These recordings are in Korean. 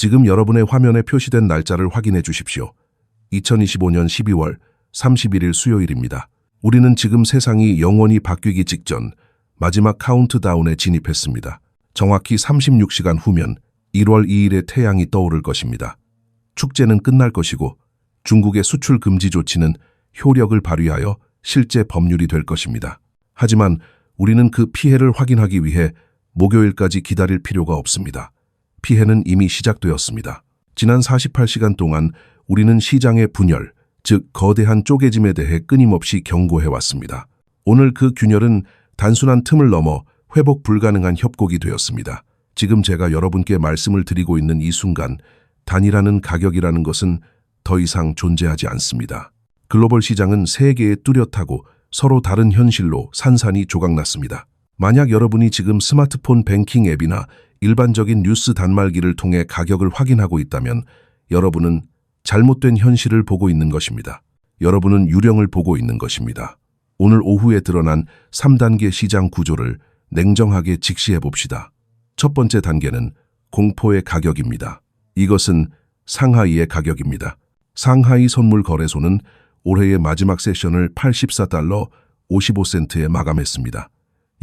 지금 여러분의 화면에 표시된 날짜를 확인해 주십시오. 2025년 12월 31일 수요일입니다. 우리는 지금 세상이 영원히 바뀌기 직전 마지막 카운트다운에 진입했습니다. 정확히 36시간 후면 1월 2일에 태양이 떠오를 것입니다. 축제는 끝날 것이고 중국의 수출 금지 조치는 효력을 발휘하여 실제 법률이 될 것입니다. 하지만 우리는 그 피해를 확인하기 위해 목요일까지 기다릴 필요가 없습니다. 피해는 이미 시작되었습니다. 지난 48시간 동안 우리는 시장의 분열, 즉 거대한 쪼개짐에 대해 끊임없이 경고해왔습니다. 오늘 그 균열은 단순한 틈을 넘어 회복 불가능한 협곡이 되었습니다. 지금 제가 여러분께 말씀을 드리고 있는 이 순간, 단이라는 가격이라는 것은 더 이상 존재하지 않습니다. 글로벌 시장은 세계에 뚜렷하고 서로 다른 현실로 산산이 조각났습니다. 만약 여러분이 지금 스마트폰 뱅킹 앱이나 일반적인 뉴스 단말기를 통해 가격을 확인하고 있다면 여러분은 잘못된 현실을 보고 있는 것입니다. 여러분은 유령을 보고 있는 것입니다. 오늘 오후에 드러난 3단계 시장 구조를 냉정하게 직시해 봅시다. 첫 번째 단계는 공포의 가격입니다. 이것은 상하이의 가격입니다. 상하이 선물 거래소는 올해의 마지막 세션을 84달러 55센트에 마감했습니다.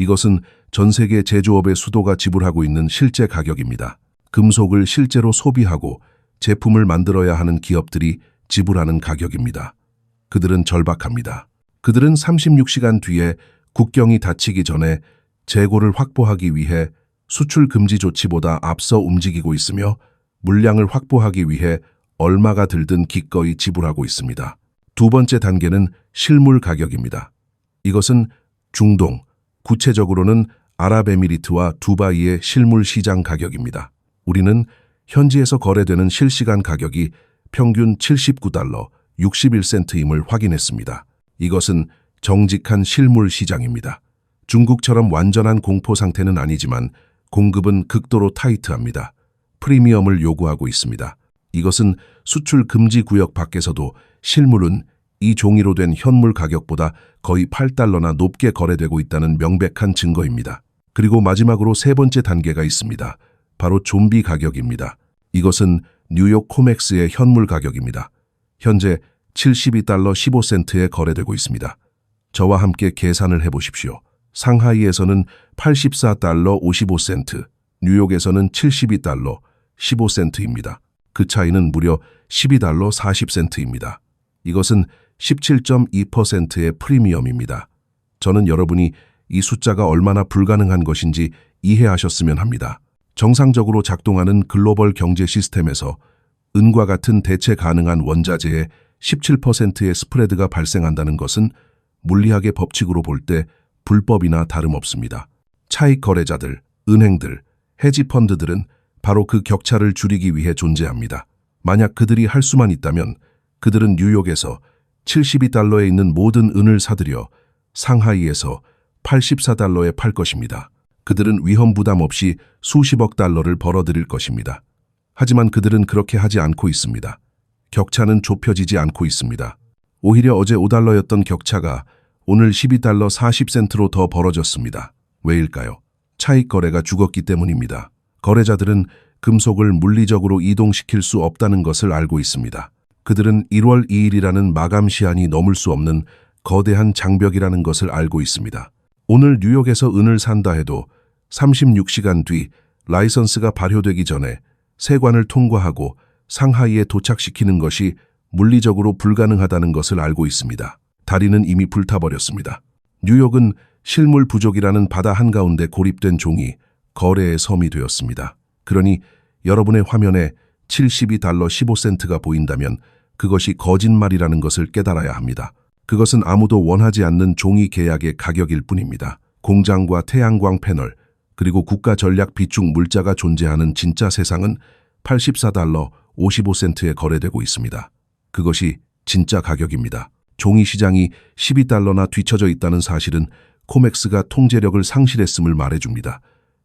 이것은 전 세계 제조업의 수도가 지불하고 있는 실제 가격입니다. 금속을 실제로 소비하고 제품을 만들어야 하는 기업들이 지불하는 가격입니다. 그들은 절박합니다. 그들은 36시간 뒤에 국경이 닫히기 전에 재고를 확보하기 위해 수출 금지 조치보다 앞서 움직이고 있으며 물량을 확보하기 위해 얼마가 들든 기꺼이 지불하고 있습니다. 두 번째 단계는 실물 가격입니다. 이것은 중동, 구체적으로는 아랍에미리트와 두바이의 실물 시장 가격입니다. 우리는 현지에서 거래되는 실시간 가격이 평균 79달러 61센트임을 확인했습니다. 이것은 정직한 실물 시장입니다. 중국처럼 완전한 공포 상태는 아니지만 공급은 극도로 타이트합니다. 프리미엄을 요구하고 있습니다. 이것은 수출 금지 구역 밖에서도 실물은 이 종이로 된 현물 가격보다 거의 8달러나 높게 거래되고 있다는 명백한 증거입니다. 그리고 마지막으로 세 번째 단계가 있습니다. 바로 좀비 가격입니다. 이것은 뉴욕 코맥스의 현물 가격입니다. 현재 72달러 15센트에 거래되고 있습니다. 저와 함께 계산을 해보십시오. 상하이에서는 84달러 55센트, 뉴욕에서는 72달러 15센트입니다. 그 차이는 무려 12달러 40센트입니다. 이것은 17.2%의 프리미엄입니다. 저는 여러분이 이 숫자가 얼마나 불가능한 것인지 이해하셨으면 합니다. 정상적으로 작동하는 글로벌 경제 시스템에서 은과 같은 대체 가능한 원자재에 17%의 스프레드가 발생한다는 것은 물리학의 법칙으로 볼 때 불법이나 다름없습니다. 차익 거래자들, 은행들, 헤지펀드들은 바로 그 격차를 줄이기 위해 존재합니다. 만약 그들이 할 수만 있다면 그들은 뉴욕에서 72달러에 있는 모든 은을 사들여 상하이에서 84달러에 팔 것입니다. 그들은 위험 부담 없이 수십억 달러를 벌어들일 것입니다. 하지만 그들은 그렇게 하지 않고 있습니다. 격차는 좁혀지지 않고 있습니다. 오히려 어제 5달러였던 격차가 오늘 12달러 40센트로 더 벌어졌습니다. 왜일까요? 차익 거래가 죽었기 때문입니다. 거래자들은 금속을 물리적으로 이동시킬 수 없다는 것을 알고 있습니다. 그들은 1월 2일이라는 마감 시한이 넘을 수 없는 거대한 장벽이라는 것을 알고 있습니다. 오늘 뉴욕에서 은을 산다 해도 36시간 뒤 라이선스가 발효되기 전에 세관을 통과하고 상하이에 도착시키는 것이 물리적으로 불가능하다는 것을 알고 있습니다. 다리는 이미 불타버렸습니다. 뉴욕은 실물 부족이라는 바다 한가운데 고립된 종이 거래의 섬이 되었습니다. 그러니 여러분의 화면에 72달러 15센트가 보인다면 그것이 거짓말이라는 것을 깨달아야 합니다. 그것은 아무도 원하지 않는 종이 계약의 가격일 뿐입니다. 공장과 태양광 패널, 그리고 국가 전략 비축 물자가 존재하는 진짜 세상은 84달러 55센트에 거래되고 있습니다. 그것이 진짜 가격입니다. 종이 시장이 12달러나 뒤처져 있다는 사실은 코맥스가 통제력을 상실했음을 말해줍니다.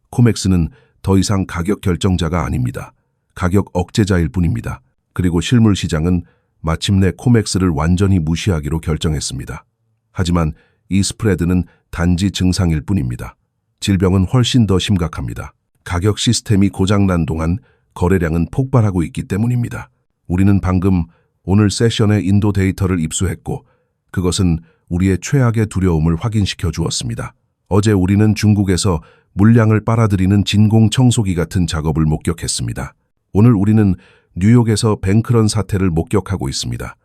코맥스는 더 이상 가격 결정자가 아닙니다. 가격 억제자일 뿐입니다. 그리고 실물 시장은 마침내 코맥스를 완전히 무시하기로 결정했습니다. 하지만 이 스프레드는 단지 증상일 뿐입니다. 질병은 훨씬 더 심각합니다. 가격 시스템이 고장난 동안 거래량은 폭발하고 있기 때문입니다. 우리는 방금 오늘 세션에 인도 데이터를 입수했고 그것은 우리의 최악의 두려움을 확인시켜 주었습니다. 어제 우리는 중국에서 물량을 빨아들이는 진공 청소기 같은 작업을 목격했습니다. 오늘 우리는 뉴욕에서 뱅크런 사태를 목격하고 있습니다.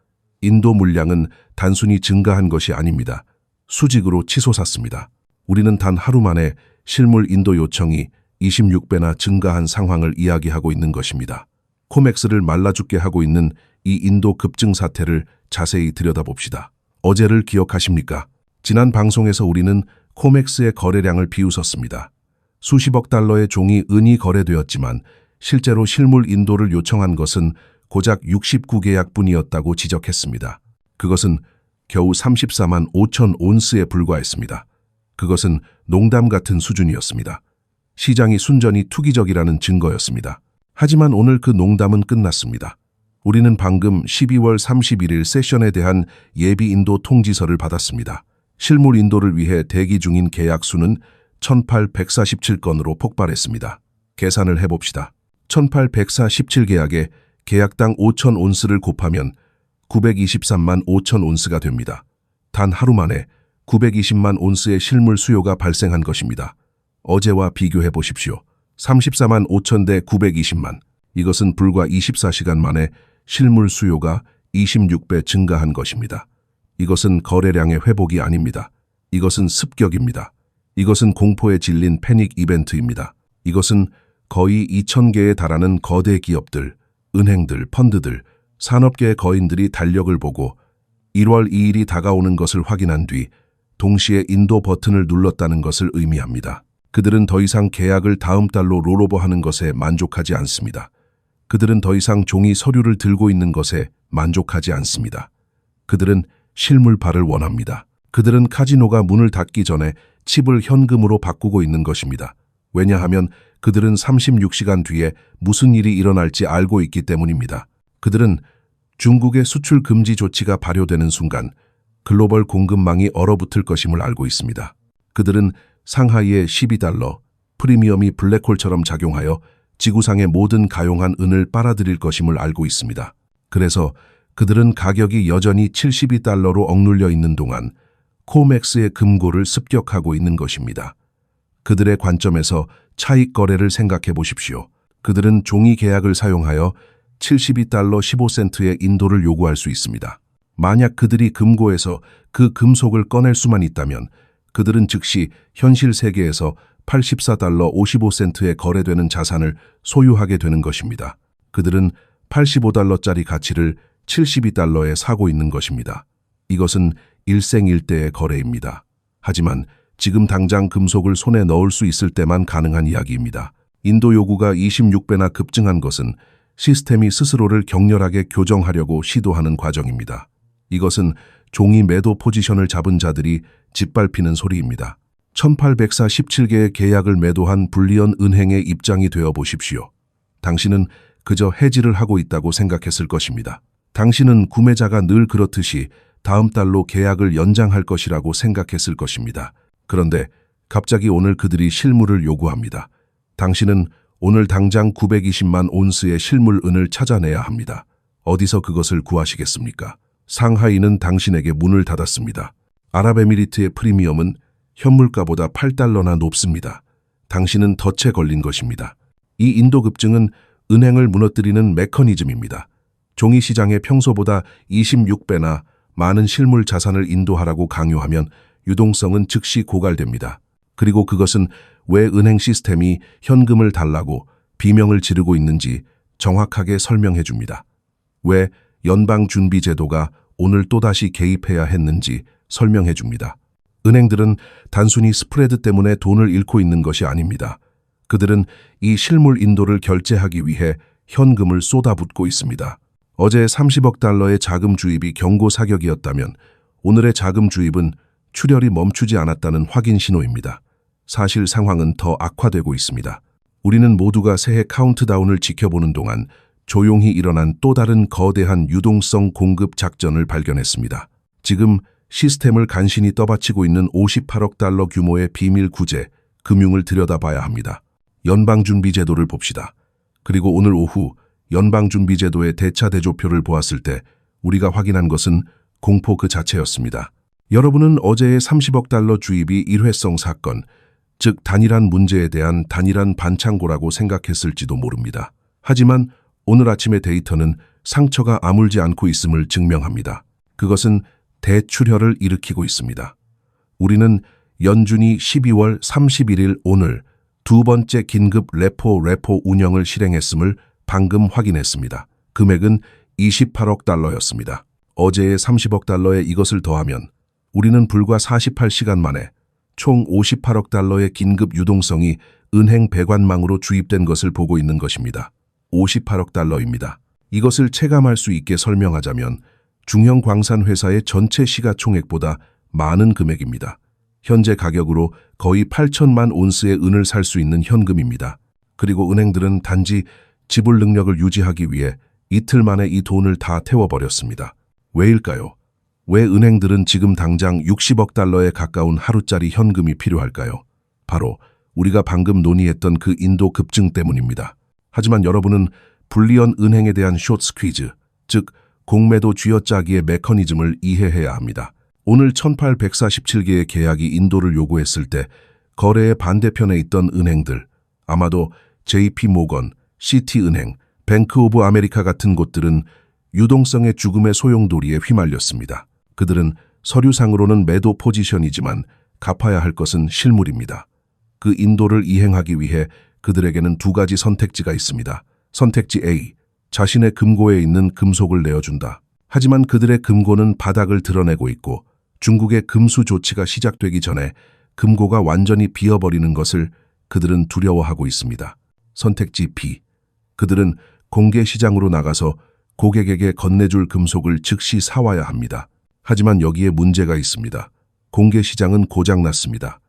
인도 물량은 단순히 증가한 것이 아닙니다. 수직으로 치솟았습니다. 우리는 단 하루 만에 실물 인도 요청이 26배나 증가한 상황을 이야기하고 있는 것입니다. 코맥스를 말라 죽게 하고 있는 이 인도 급증 사태를 자세히 들여다봅시다. 어제를 기억하십니까? 지난 방송에서 우리는 코맥스의 거래량을 비웃었습니다. 수십억 달러의 종이 은이 거래되었지만 실제로 실물 인도를 요청한 것은 고작 69계약뿐이었다고 지적했습니다. 그것은 겨우 34만 5천 온스에 불과했습니다. 그것은 농담 같은 수준이었습니다. 시장이 순전히 투기적이라는 증거였습니다. 하지만 오늘 그 농담은 끝났습니다. 우리는 방금 12월 31일 세션에 대한 예비 인도 통지서를 받았습니다. 실물 인도를 위해 대기 중인 계약 수는 1,847건으로 폭발했습니다. 계산을 해봅시다. 1,847계약에 계약당 5천 온스를 곱하면 923만 5천 온스가 됩니다. 단 하루 만에 920만 온스의 실물 수요가 발생한 것입니다. 어제와 비교해 보십시오. 34만 5천 대 920만. 이것은 불과 24시간 만에 실물 수요가 26배 증가한 것입니다. 이것은 거래량의 회복이 아닙니다. 이것은 습격입니다. 이것은 공포에 질린 패닉 이벤트입니다. 이것은 거의 2,000개에 달하는 거대 기업들, 은행들, 펀드들, 산업계의 거인들이 달력을 보고 1월 2일이 다가오는 것을 확인한 뒤 동시에 인도 버튼을 눌렀다는 것을 의미합니다. 그들은 더 이상 계약을 다음 달로 롤오버하는 것에 만족하지 않습니다. 그들은 더 이상 종이 서류를 들고 있는 것에 만족하지 않습니다. 그들은 실물파를 원합니다. 그들은 카지노가 문을 닫기 전에 칩을 현금으로 바꾸고 있는 것입니다. 왜냐하면 그들은 36시간 뒤에 무슨 일이 일어날지 알고 있기 때문입니다. 그들은 중국의 수출 금지 조치가 발효되는 순간 글로벌 공급망이 얼어붙을 것임을 알고 있습니다. 그들은 상하이의 12달러, 프리미엄이 블랙홀처럼 작용하여 지구상의 모든 가용한 은을 빨아들일 것임을 알고 있습니다. 그래서 그들은 가격이 여전히 72달러로 억눌려 있는 동안 코맥스의 금고를 습격하고 있는 것입니다. 그들의 관점에서 차익 거래를 생각해 보십시오. 그들은 종이 계약을 사용하여 72달러 15센트의 인도를 요구할 수 있습니다. 만약 그들이 금고에서 그 금속을 꺼낼 수만 있다면 그들은 즉시 현실 세계에서 84달러 55센트에 거래되는 자산을 소유하게 되는 것입니다. 그들은 85달러짜리 가치를 72달러에 사고 있는 것입니다. 이것은 일생일대의 거래입니다. 하지만 지금 당장 금속을 손에 넣을 수 있을 때만 가능한 이야기입니다. 인도 요구가 26배나 급증한 것은 시스템이 스스로를 격렬하게 교정하려고 시도하는 과정입니다. 이것은 종이 매도 포지션을 잡은 자들이 짓밟히는 소리입니다. 1,847개의 계약을 매도한 불리언 은행의 입장이 되어 보십시오. 당신은 그저 해지를 하고 있다고 생각했을 것입니다. 당신은 구매자가 늘 그렇듯이 다음 달로 계약을 연장할 것이라고 생각했을 것입니다. 그런데 갑자기 오늘 그들이 실물을 요구합니다. 당신은 오늘 당장 920만 온스의 실물 은을 찾아내야 합니다. 어디서 그것을 구하시겠습니까? 상하이는 당신에게 문을 닫았습니다. 아랍에미리트의 프리미엄은 현물가보다 8달러나 높습니다. 당신은 덫에 걸린 것입니다. 이 인도 급증은 은행을 무너뜨리는 메커니즘입니다. 종이 시장에 평소보다 26배나 많은 실물 자산을 인도하라고 강요하면 유동성은 즉시 고갈됩니다. 그리고 그것은 왜 은행 시스템이 현금을 달라고 비명을 지르고 있는지 정확하게 설명해 줍니다. 왜 연방준비제도가 오늘 또다시 개입해야 했는지 설명해 줍니다. 은행들은 단순히 스프레드 때문에 돈을 잃고 있는 것이 아닙니다. 그들은 이 실물 인도를 결제하기 위해 현금을 쏟아붓고 있습니다. 어제 30억 달러의 자금 주입이 경고 사격이었다면 오늘의 자금 주입은 출혈이 멈추지 않았다는 확인 신호입니다. 사실 상황은 더 악화되고 있습니다. 우리는 모두가 새해 카운트다운을 지켜보는 동안 조용히 일어난 또 다른 거대한 유동성 공급 작전을 발견했습니다. 지금 시스템을 간신히 떠받치고 있는 58억 달러 규모의 비밀 구제, 금융을 들여다봐야 합니다. 연방준비제도를 봅시다. 그리고 오늘 오후 연방준비제도의 대차 대조표를 보았을 때 우리가 확인한 것은 공포 그 자체였습니다. 여러분은 어제의 30억 달러 주입이 일회성 사건, 즉 단일한 문제에 대한 단일한 반창고라고 생각했을지도 모릅니다. 하지만 오늘 아침의 데이터는 상처가 아물지 않고 있음을 증명합니다. 그것은 대출혈을 일으키고 있습니다. 우리는 연준이 12월 31일 오늘 두 번째 긴급 레포 운영을 실행했음을 방금 확인했습니다. 금액은 28억 달러였습니다. 어제의 30억 달러에 이것을 더하면 우리는 불과 48시간 만에 총 58억 달러의 긴급 유동성이 은행 배관망으로 주입된 것을 보고 있는 것입니다. 58억 달러입니다. 이것을 체감할 수 있게 설명하자면 중형 광산 회사의 전체 시가총액보다 많은 금액입니다. 현재 가격으로 거의 8천만 온스의 은을 살 수 있는 현금입니다. 그리고 은행들은 단지 지불 능력을 유지하기 위해 이틀 만에 이 돈을 다 태워버렸습니다. 왜일까요? 왜 은행들은 지금 당장 60억 달러에 가까운 하루짜리 현금이 필요할까요? 바로 우리가 방금 논의했던 그 인도 급증 때문입니다. 하지만 여러분은 불리언 은행에 대한 숏 스퀴즈, 즉 공매도 쥐어짜기의 메커니즘을 이해해야 합니다. 오늘 1847개의 계약이 인도를 요구했을 때 거래의 반대편에 있던 은행들, 아마도 JP모건, 시티은행, 뱅크 오브 아메리카 같은 곳들은 유동성의 죽음의 소용돌이에 휘말렸습니다. 그들은 서류상으로는 매도 포지션이지만 갚아야 할 것은 실물입니다. 그 인도를 이행하기 위해 그들에게는 두 가지 선택지가 있습니다. 선택지 A, 자신의 금고에 있는 금속을 내어준다. 하지만 그들의 금고는 바닥을 드러내고 있고 중국의 금수 조치가 시작되기 전에 금고가 완전히 비어버리는 것을 그들은 두려워하고 있습니다. 선택지 B, 그들은 공개 시장으로 나가서 고객에게 건네줄 금속을 즉시 사와야 합니다. 하지만 여기에 문제가 있습니다. 공개 시장은 고장났습니다.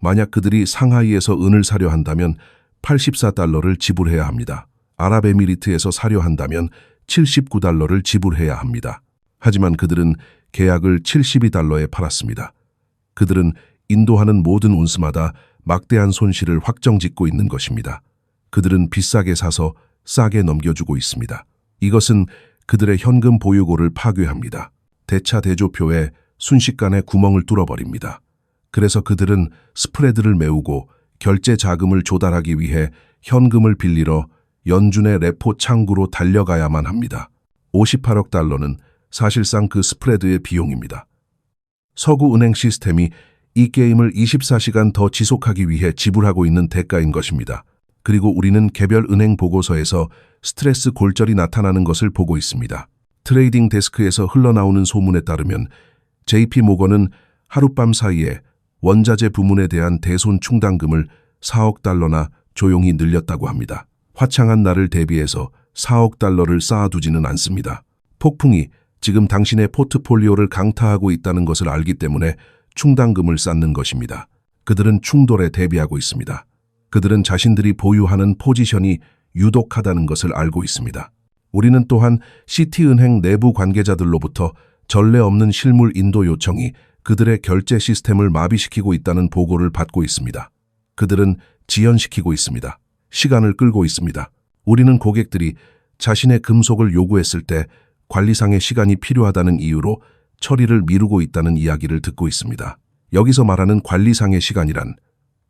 만약 그들이 상하이에서 은을 사려 한다면 84달러를 지불해야 합니다. 아랍에미리트에서 사려 한다면 79달러를 지불해야 합니다. 하지만 그들은 계약을 72달러에 팔았습니다. 그들은 인도하는 모든 운수마다 막대한 손실을 확정짓고 있는 것입니다. 그들은 비싸게 사서 싸게 넘겨주고 있습니다. 이것은 그들의 현금 보유고를 파괴합니다. 대차 대조표에 순식간에 구멍을 뚫어버립니다. 그래서 그들은 스프레드를 메우고 결제 자금을 조달하기 위해 현금을 빌리러 연준의 레포 창구로 달려가야만 합니다. 58억 달러는 사실상 그 스프레드의 비용입니다. 서구 은행 시스템이 이 게임을 24시간 더 지속하기 위해 지불하고 있는 대가인 것입니다. 그리고 우리는 개별 은행 보고서에서 스트레스 골절이 나타나는 것을 보고 있습니다. 트레이딩 데스크에서 흘러나오는 소문에 따르면 JP모건은 하룻밤 사이에 원자재 부문에 대한 대손 충당금을 4억 달러나 조용히 늘렸다고 합니다. 화창한 날을 대비해서 4억 달러를 쌓아두지는 않습니다. 폭풍이 지금 당신의 포트폴리오를 강타하고 있다는 것을 알기 때문에 충당금을 쌓는 것입니다. 그들은 충돌에 대비하고 있습니다. 그들은 자신들이 보유하는 포지션이 유독하다는 것을 알고 있습니다. 우리는 또한 시티은행 내부 관계자들로부터 전례 없는 실물 인도 요청이 그들의 결제 시스템을 마비시키고 있다는 보고를 받고 있습니다. 그들은 지연시키고 있습니다. 시간을 끌고 있습니다. 우리는 고객들이 자신의 금속을 요구했을 때 관리상의 시간이 필요하다는 이유로 처리를 미루고 있다는 이야기를 듣고 있습니다. 여기서 말하는 관리상의 시간이란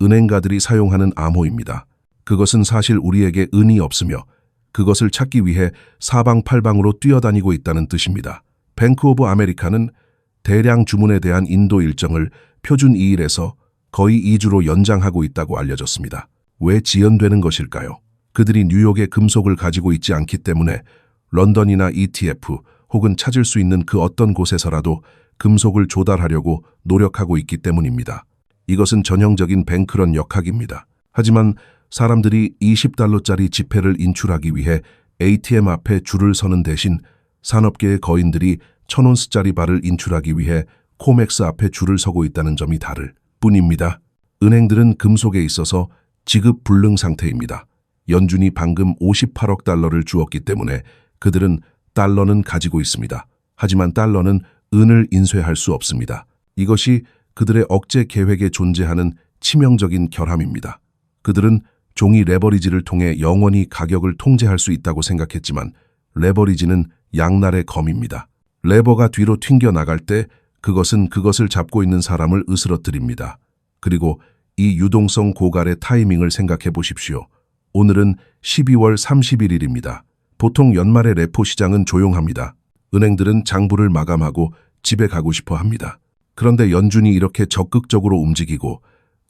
은행가들이 사용하는 암호입니다. 그것은 사실 우리에게 은이 없으며 그것을 찾기 위해 사방팔방으로 뛰어다니고 있다는 뜻입니다. 뱅크 오브 아메리카는 대량 주문에 대한 인도 일정을 표준 2일에서 거의 2주로 연장하고 있다고 알려졌습니다. 왜 지연되는 것일까요? 그들이 뉴욕에 금속을 가지고 있지 않기 때문에 런던이나 ETF 혹은 찾을 수 있는 그 어떤 곳에서라도 금속을 조달하려고 노력하고 있기 때문입니다. 이것은 전형적인 뱅크런 역학입니다. 하지만 사람들이 20달러짜리 지폐를 인출하기 위해 ATM 앞에 줄을 서는 대신 산업계의 거인들이 1000온스짜리 바를 인출하기 위해 코맥스 앞에 줄을 서고 있다는 점이 다를 뿐입니다. 은행들은 금속에 있어서 지급 불능 상태입니다. 연준이 방금 58억 달러를 주었기 때문에 그들은 달러는 가지고 있습니다. 하지만 달러는 은을 인쇄할 수 없습니다. 이것이 그들의 억제 계획에 존재하는 치명적인 결함입니다. 그들은 종이 레버리지를 통해 영원히 가격을 통제할 수 있다고 생각했지만 레버리지는 양날의 검입니다. 레버가 뒤로 튕겨 나갈 때 그것은 그것을 잡고 있는 사람을 으스러뜨립니다. 그리고 이 유동성 고갈의 타이밍을 생각해 보십시오. 오늘은 12월 31일입니다. 보통 연말의 레포 시장은 조용합니다. 은행들은 장부를 마감하고 집에 가고 싶어 합니다. 그런데 연준이 이렇게 적극적으로 움직이고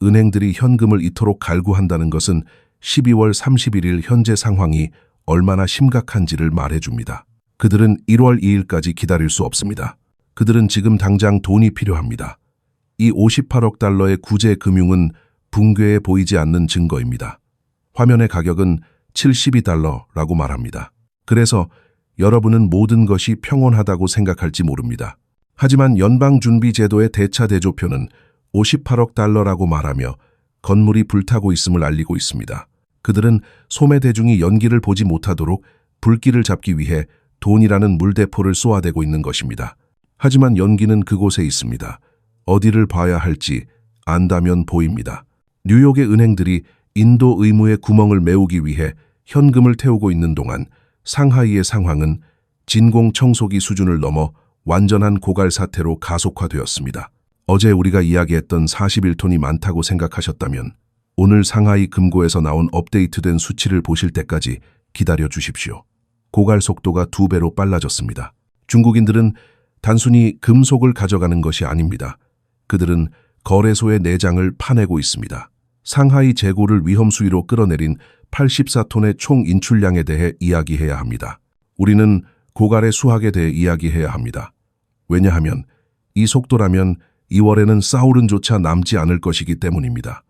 은행들이 현금을 이토록 갈구한다는 것은 12월 31일 현재 상황이 얼마나 심각한지를 말해줍니다. 그들은 1월 2일까지 기다릴 수 없습니다. 그들은 지금 당장 돈이 필요합니다. 이 58억 달러의 구제 금융은 붕괴해 보이지 않는 증거입니다. 화면의 가격은 72달러라고 말합니다. 그래서 여러분은 모든 것이 평온하다고 생각할지 모릅니다. 하지만 연방준비제도의 대차 대조표는 58억 달러라고 말하며 건물이 불타고 있음을 알리고 있습니다. 그들은 소매 대중이 연기를 보지 못하도록 불길을 잡기 위해 돈이라는 물대포를 쏘아대고 있는 것입니다. 하지만 연기는 그곳에 있습니다. 어디를 봐야 할지 안다면 보입니다. 뉴욕의 은행들이 인도 의무의 구멍을 메우기 위해 현금을 태우고 있는 동안 상하이의 상황은 진공 청소기 수준을 넘어 완전한 고갈 사태로 가속화되었습니다. 어제 우리가 이야기했던 41톤이 많다고 생각하셨다면 오늘 상하이 금고에서 나온 업데이트된 수치를 보실 때까지 기다려 주십시오. 고갈 속도가 2배로 빨라졌습니다. 중국인들은 단순히 금속을 가져가는 것이 아닙니다. 그들은 거래소의 내장을 파내고 있습니다. 상하이 재고를 위험 수위로 끌어내린 84톤의 총 인출량에 대해 이야기해야 합니다. 우리는 고갈의 수학에 대해 이야기해야 합니다. 왜냐하면 이 속도라면 2월에는 사울은조차 남지 않을 것이기 때문입니다.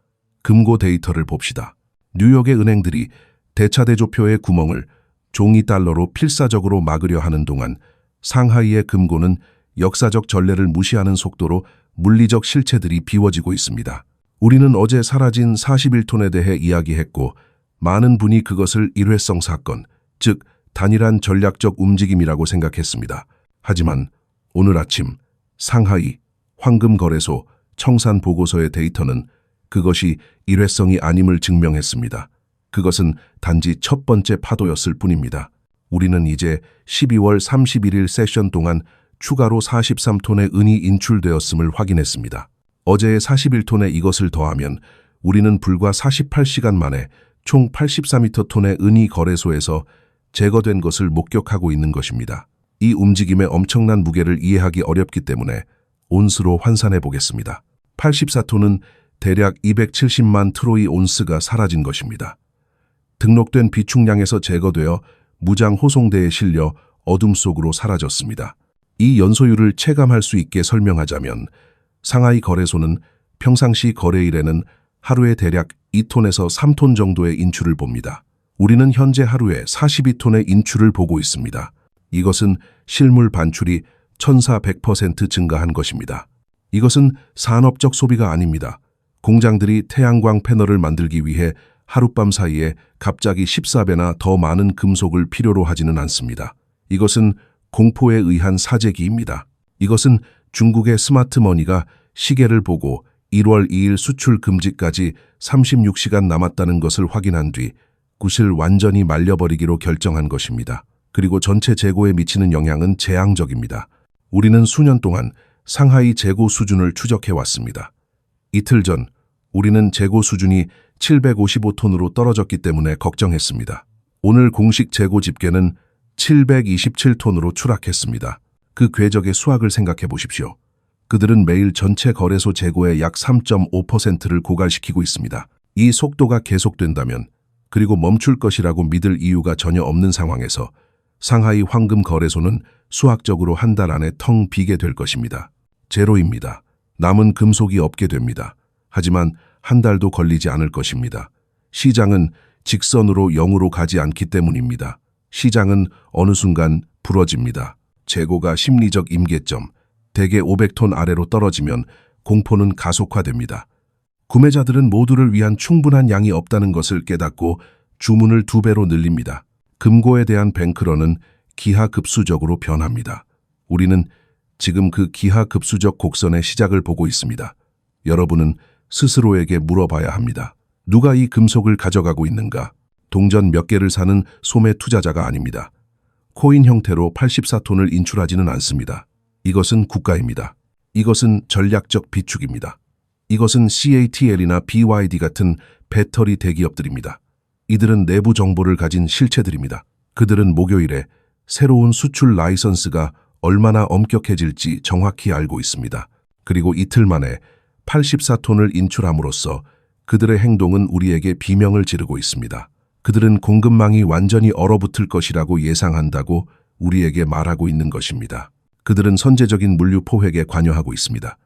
금고 데이터를 봅시다. 뉴욕의 은행들이 대차대조표의 구멍을 종이 달러로 필사적으로 막으려 하는 동안 상하이의 금고는 역사적 전례를 무시하는 속도로 물리적 실체들이 비워지고 있습니다. 우리는 어제 사라진 41톤에 대해 이야기했고 많은 분이 그것을 일회성 사건, 즉 단일한 전략적 움직임이라고 생각했습니다. 하지만 오늘 아침 상하이 황금거래소 청산 보고서의 데이터는 그것이 일회성이 아님을 증명했습니다. 그것은 단지 첫 번째 파도였을 뿐입니다. 우리는 이제 12월 31일 세션 동안 추가로 43톤의 은이 인출되었음을 확인했습니다. 어제의 41톤에 이것을 더하면 우리는 불과 48시간 만에 총 84m톤의 은이 거래소에서 제거된 것을 목격하고 있는 것입니다. 이 움직임의 엄청난 무게를 이해하기 어렵기 때문에 온스로 환산해 보겠습니다. 84톤은 대략 270만 트로이 온스가 사라진 것입니다. 등록된 비축량에서 제거되어 무장 호송대에 실려 어둠 속으로 사라졌습니다. 이 연소율을 체감할 수 있게 설명하자면 상하이 거래소는 평상시 거래일에는 하루에 대략 2톤에서 3톤 정도의 인출을 봅니다. 우리는 현재 하루에 42톤의 인출을 보고 있습니다. 이것은 실물 반출이 1400% 증가한 것입니다. 이것은 산업적 소비가 아닙니다. 공장들이 태양광 패널을 만들기 위해 하룻밤 사이에 갑자기 14배나 더 많은 금속을 필요로 하지는 않습니다. 이것은 공포에 의한 사재기입니다. 이것은 중국의 스마트머니가 시계를 보고 1월 2일 수출 금지까지 36시간 남았다는 것을 확인한 뒤 굿을 완전히 말려버리기로 결정한 것입니다. 그리고 전체 재고에 미치는 영향은 재앙적입니다. 우리는 수년 동안 상하이 재고 수준을 추적해왔습니다. 이틀 전 우리는 재고 수준이 755톤으로 떨어졌기 때문에 걱정했습니다. 오늘 공식 재고 집계는 727톤으로 추락했습니다. 그 궤적의 수학을 생각해 보십시오. 그들은 매일 전체 거래소 재고의 약 3.5%를 고갈시키고 있습니다. 이 속도가 계속된다면 그리고 멈출 것이라고 믿을 이유가 전혀 없는 상황에서 상하이 황금 거래소는 수학적으로 한 달 안에 텅 비게 될 것입니다. 제로입니다. 남은 금속이 없게 됩니다. 하지만 한 달도 걸리지 않을 것입니다. 시장은 직선으로 0으로 가지 않기 때문입니다. 시장은 어느 순간 부러집니다. 재고가 심리적 임계점, 대개 500톤 아래로 떨어지면 공포는 가속화됩니다. 구매자들은 모두를 위한 충분한 양이 없다는 것을 깨닫고 주문을 2배로 늘립니다. 금고에 대한 뱅크런은 기하급수적으로 변합니다. 우리는 지금 그 기하급수적 곡선의 시작을 보고 있습니다. 여러분은 스스로에게 물어봐야 합니다. 누가 이 금속을 가져가고 있는가? 동전 몇 개를 사는 소매 투자자가 아닙니다. 코인 형태로 84톤을 인출하지는 않습니다. 이것은 국가입니다. 이것은 전략적 비축입니다. 이것은 CATL이나 BYD 같은 배터리 대기업들입니다. 이들은 내부 정보를 가진 실체들입니다. 그들은 목요일에 새로운 수출 라이선스가 얼마나 엄격해질지 정확히 알고 있습니다. 그리고 이틀 만에 84톤을 인출함으로써 그들의 행동은 우리에게 비명을 지르고 있습니다. 그들은 공급망이 완전히 얼어붙을 것이라고 예상한다고 우리에게 말하고 있는 것입니다. 그들은 선제적인 물류 포획에 관여하고 있습니다.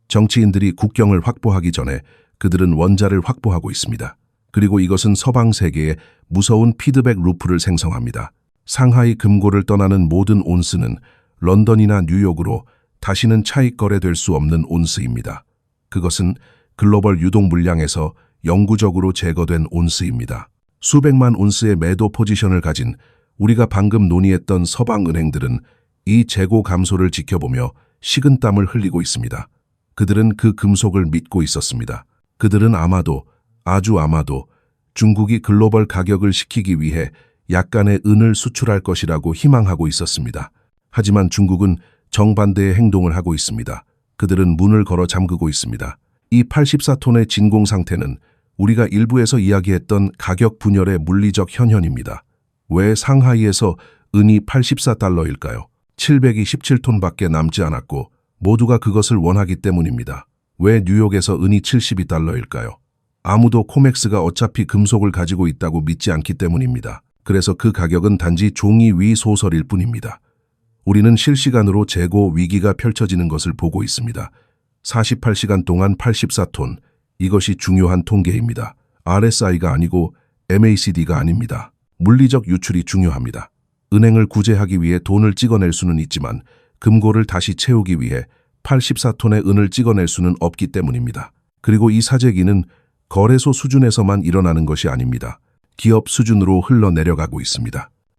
정치인들이 국경을 확보하기 전에 그들은 원자를 확보하고 있습니다. 그리고 이것은 서방 세계에 무서운 피드백 루프를 생성합니다. 상하이 금고를 떠나는 모든 온스는 런던이나 뉴욕으로 다시는 차익 거래될 수 없는 온스입니다. 그것은 글로벌 유동 물량에서 영구적으로 제거된 온스입니다. 수백만 온스의 매도 포지션을 가진 우리가 방금 논의했던 서방 은행들은 이 재고 감소를 지켜보며 식은땀을 흘리고 있습니다. 그들은 그 금속을 믿고 있었습니다. 그들은 아마도, 아주 아마도 중국이 글로벌 가격을 시키기 위해 약간의 은을 수출할 것이라고 희망하고 있었습니다. 하지만 중국은 정반대의 행동을 하고 있습니다. 그들은 문을 걸어 잠그고 있습니다. 이 84톤의 진공 상태는 우리가 일부에서 이야기했던 가격 분열의 물리적 현현입니다. 왜 상하이에서 은이 84달러일까요? 727톤밖에 남지 않았고 모두가 그것을 원하기 때문입니다. 왜 뉴욕에서 은이 72달러일까요? 아무도 코맥스가 어차피 금속을 가지고 있다고 믿지 않기 때문입니다. 그래서 그 가격은 단지 종이 위 소설일 뿐입니다. 우리는 실시간으로 재고 위기가 펼쳐지는 것을 보고 있습니다. 48시간 동안 84톤, 이것이 중요한 통계입니다. RSI가 아니고 MACD가 아닙니다. 물리적 유출이 중요합니다. 은행을 구제하기 위해 돈을 찍어낼 수는 있지만 금고를 다시 채우기 위해 84톤의 은을 찍어낼 수는 없기 때문입니다. 그리고 이 사재기는 거래소 수준에서만 일어나는 것이 아닙니다. 기업 수준으로 흘러내려가고 있습니다.